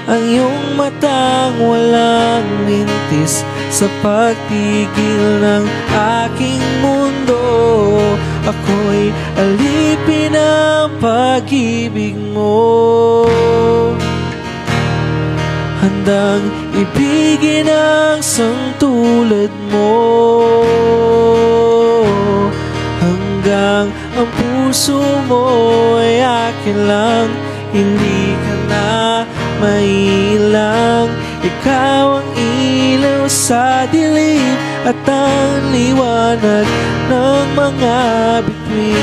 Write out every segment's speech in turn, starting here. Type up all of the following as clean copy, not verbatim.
ang iyong matang walang mintis sa pagtigil ng aking mundo. Ako'y alipin ng pag-ibig mo, handang ibigin ang sangtulad mo, hanggang ang puso mo ay akin lang. Hindi ka na mailang, ikaw ang ilaw sa dilim at ang liwanag ng mga bituin.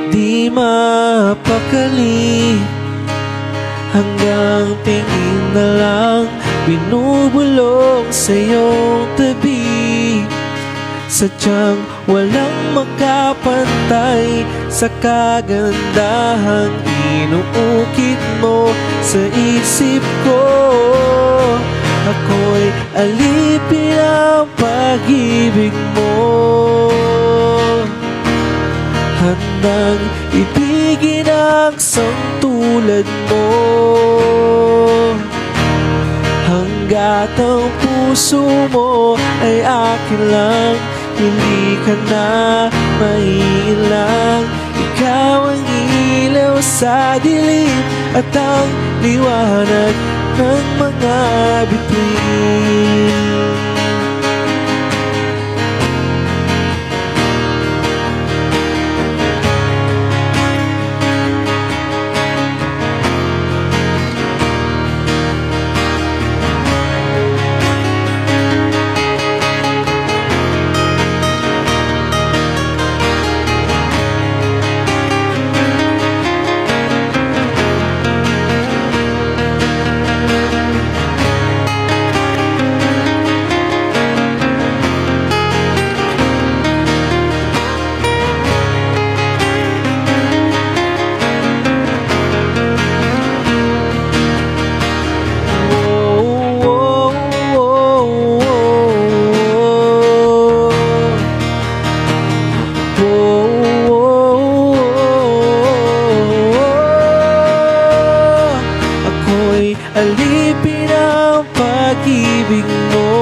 Di mapakali, hanggang tingin na lang binubulong sa iyong tabi. Sadyang walang makapantay sa kagandahang inuukit mo sa isip ko. Ako'y alipin ang pag-ibig mo, handang ibigin ang sangtulad mo, hanggat ang puso mo ay akin lang. Hindi ka na maiilang, ikaw ang ilaw sa dilim at ang liwanag ng mga bituin. Alipin ang pag-ibig mo,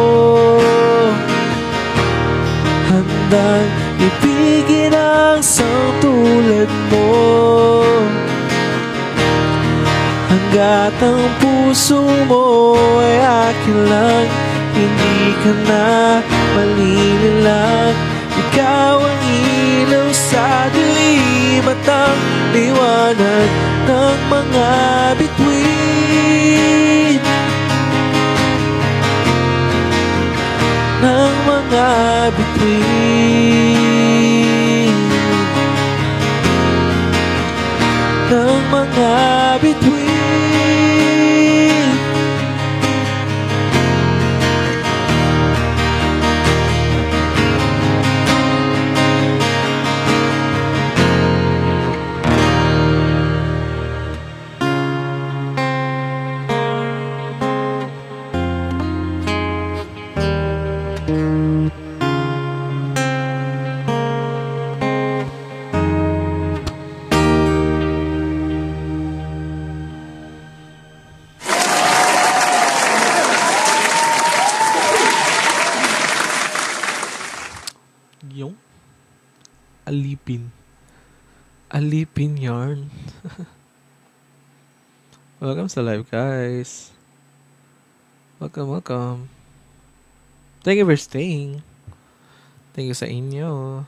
handang ibigin ang sangtulad mo, hanggat ang puso mo ay akin lang. Hindi ka na malililang, ikaw ang ilaw sa dilim at ang liwanag ng mga bituin, ng mga bituin, ng mga bituin. Yung alipin. Alipin yarn. Welcome sa live, guys. Welcome. Thank you for staying. Thank you sa inyo.